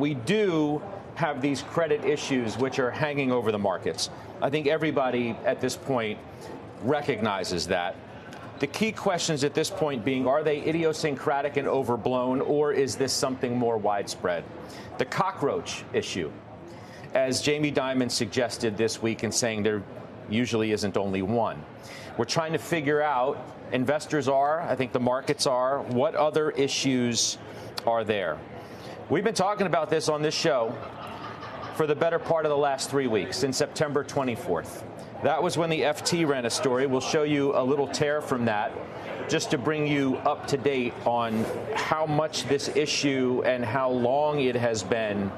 we do have these credit issues which are hanging over the markets. I think everybody at this point recognizes that. The key questions at this point being, are they idiosyncratic and overblown, or is this something more widespread? The cockroach issue, as Jamie Dimon suggested this week in saying there usually isn't only one. We're trying to figure out, investors are, I think the markets are, what other issues are there? We've been talking about this on this show for the better part of the last 3 weeks, since September 24th. That was when the FT ran a story. We'll show you a little tear from that just to bring you up to date on how much this issue and how long it has been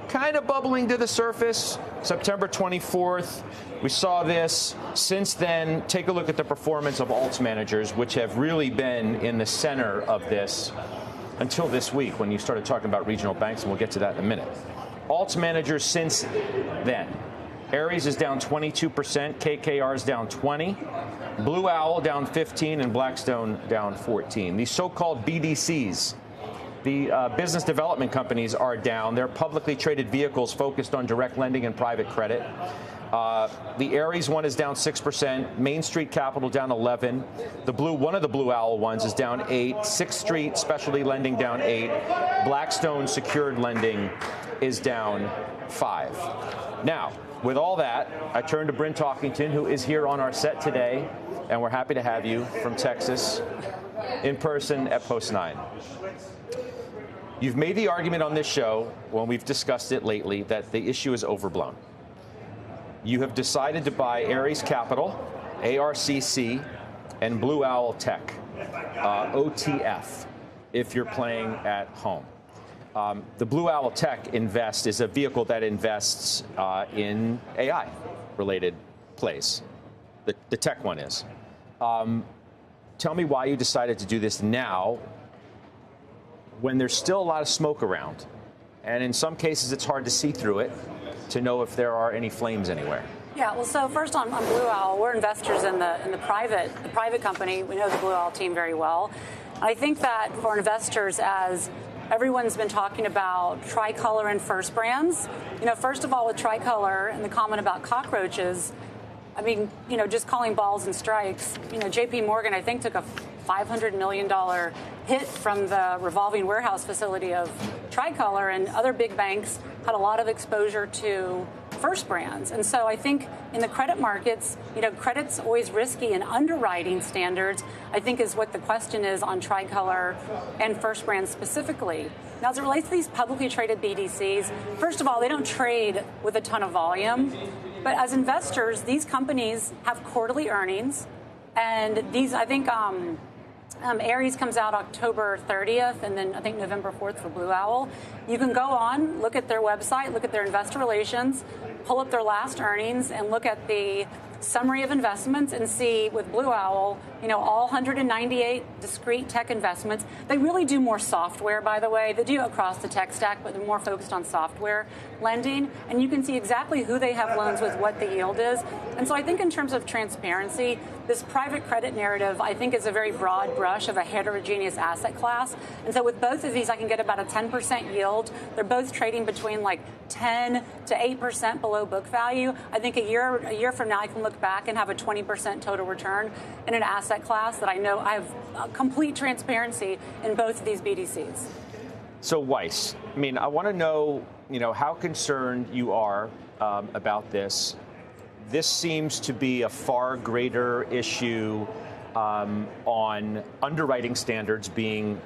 kind of bubbling to the surface. September 24th, we saw this. Since then, take a look at the performance of alts managers, which have really been in the center of this until this week when you started talking about regional banks, and we'll get to that in a minute. Alts managers since then. Ares is down 22%, KKR is down 20%, Blue Owl down 15%, and Blackstone down 14%. These so-called BDCs, the business development companies, are down. They're publicly traded vehicles focused on direct lending and private credit. The Ares one is down 6%, Main Street Capital down 11%, one of the Blue Owl ones is down 8%, Sixth Street Specialty Lending down 8%, Blackstone Secured Lending is down 5%. Now, with all that, I turn to Bryn Talkington, who is here on our set today, and we're happy to have you from Texas in person at Post 9. You've made the argument on this show, when we've discussed it lately, that the issue is overblown. You have decided to buy Ares Capital, ARCC, and Blue Owl Tech, OTF, if you're playing at home. The Blue Owl Tech Invest is a vehicle that invests in AI-related plays. The tech one is. Tell me why you decided to do this now when there's still a lot of smoke around. And in some cases, it's hard to see through it to know if there are any flames anywhere. Yeah, well, so first on Blue Owl, we're investors in the private company. We know the Blue Owl team very well. I think that for investors, as everyone's been talking about Tricolor and First Brands, first of all, with Tricolor and the comment about cockroaches, I mean, just calling balls and strikes, JP Morgan, I think, took a $500 million hit from the revolving warehouse facility of Tricolor, and other big banks had a lot of exposure to First Brands. And so I think in the credit markets, credit's always risky, and underwriting standards, I think, is what the question is on Tricolor and First Brands specifically. Now, as it relates to these publicly traded BDCs, first of all, they don't trade with a ton of volume. But as investors, these companies have quarterly earnings, and these, I think, Ares comes out October 30th, and then I think November 4th for Blue Owl. You can go on, look at their website, look at their investor relations, pull up their last earnings, and look at the summary of investments and see with Blue Owl, all 198 discrete tech investments. They really do more software, by the way. They do across the tech stack, but they're more focused on software lending. And you can see exactly who they have loans with, what the yield is. And so I think in terms of transparency, this private credit narrative, I think, is a very broad brush of a heterogeneous asset class. And so with both of these, I can get about a 10% yield. They're both trading between like 10 to 8% below book value. I think a year from now, I can look back and have a 20% total return in an asset class that I know I have complete transparency in both of these BDCs. So Weiss, I mean, I want to know, how concerned you are about this. This seems to be a far greater issue on underwriting standards being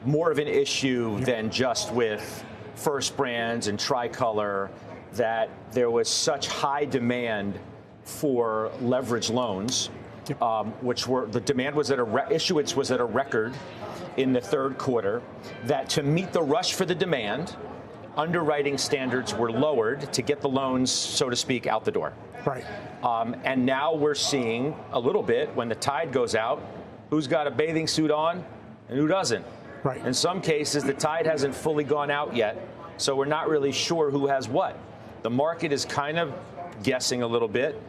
more of an issue than just with First Brands and Tricolor, that there was such high demand for leverage loans, which were, the demand was at issuance was at a record in the third quarter, that to meet the rush for the demand, underwriting standards were lowered to get the loans, so to speak, out the door. Right. And now we're seeing a little bit, when the tide goes out, who's got a bathing suit on and who doesn't. Right. In some cases, the tide hasn't fully gone out yet, so we're not really sure who has what. The market is kind of guessing a little bit.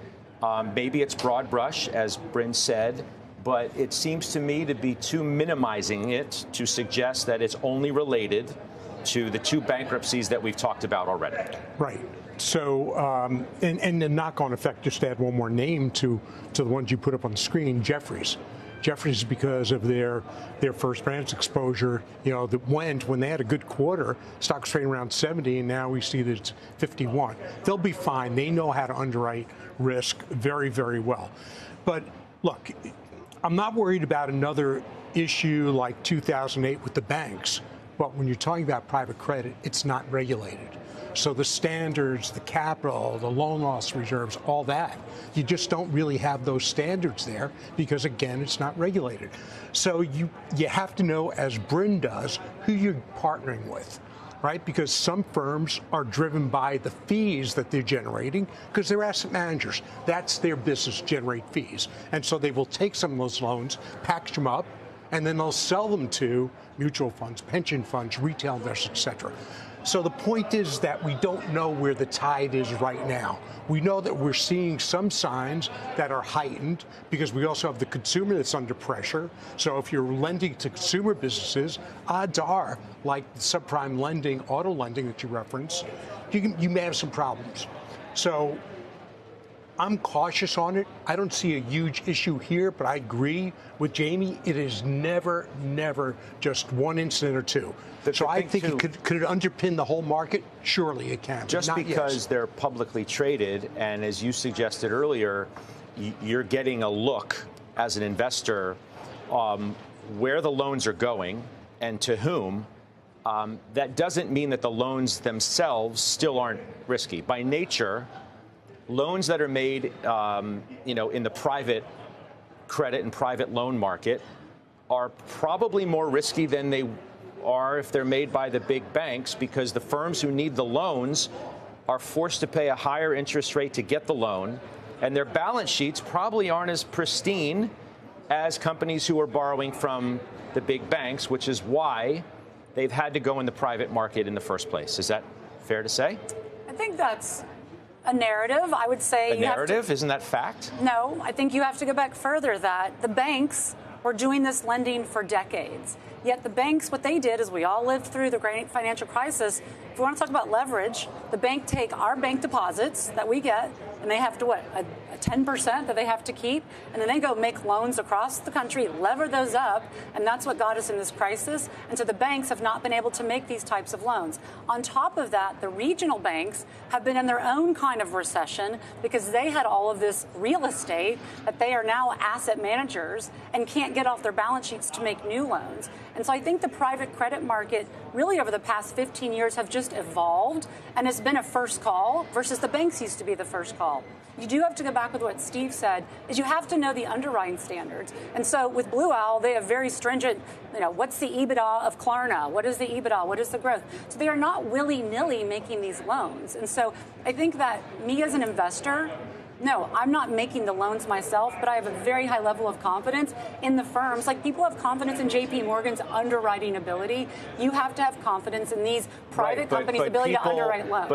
Maybe it's broad brush, as Bryn said, but it seems to me to be too minimizing it to suggest that it's only related to the two bankruptcies that we've talked about already. Right. So, and the knock-on effect, just to add one more name to the ones you put up on the screen, Jefferies. Jefferies, because of their first branch exposure, that went, when they had a good quarter, stocks trading around 70, and now we see that it's 51. They'll be fine. They know how to underwrite risk very, very well. But look, I'm not worried about another issue like 2008 with the banks, but when you're talking about private credit, it's not regulated. So the standards, the capital, the loan loss reserves, all that, you just don't really have those standards there because, again, it's not regulated. So you have to know, as Bryn does, who you're partnering with, right? Because some firms are driven by the fees that they're generating because they're asset managers. That's their business, generate fees. And so they will take some of those loans, package them up, and then they'll sell them to mutual funds, pension funds, retail investors, et cetera. So the point is that we don't know where the tide is right now. We know that we're seeing some signs that are heightened because we also have the consumer that's under pressure. So if you're lending to consumer businesses, odds are, like subprime lending, auto lending that you referenced, you may have some problems. So I'm cautious on it. I don't see a huge issue here, but I agree with Jamie. It is never just one incident or two. So I think could it underpin the whole market? Surely it can. Just because they're publicly traded, and as you suggested earlier, you're getting a look as an investor where the loans are going and to whom. That doesn't mean that the loans themselves still aren't risky. By nature, loans that are made, in the private credit and private loan market are probably more risky than they are if they're made by the big banks, because the firms who need the loans are forced to pay a higher interest rate to get the loan, and their balance sheets probably aren't as pristine as companies who are borrowing from the big banks, which is why they've had to go in the private market in the first place. Is that fair to say? I think that's a narrative. I would say a narrative. Isn't that fact? No, I think you have to go back further, that the banks were doing this lending for decades. Yet the banks, what they did is, we all lived through the great financial crisis. If we want to talk about leverage, the bank take our bank deposits that we get, and they have to, a 10% that they have to keep, and then they go make loans across the country, lever those up, and that's what got us in this crisis. And so the banks have not been able to make these types of loans. On top of that, the regional banks have been in their own kind of recession because they had all of this real estate that they are now asset managers and can't get off their balance sheets to make new loans. And so I think the private credit market really over the past 15 years have just evolved, and it's been a first call versus the banks used to be the first call. You do have to go back with what Steve said, is you have to know the underwriting standards. And so with Blue Owl, they have very stringent, what's the EBITDA of Klarna? What is the EBITDA? What is the growth? So they are not willy-nilly making these loans. And so I think that me as an investor, no, I'm not making the loans myself, but I have a very high level of confidence in the firms. Like, people have confidence in JP Morgan's underwriting ability. You have to have confidence in these private companies' ability to underwrite loans.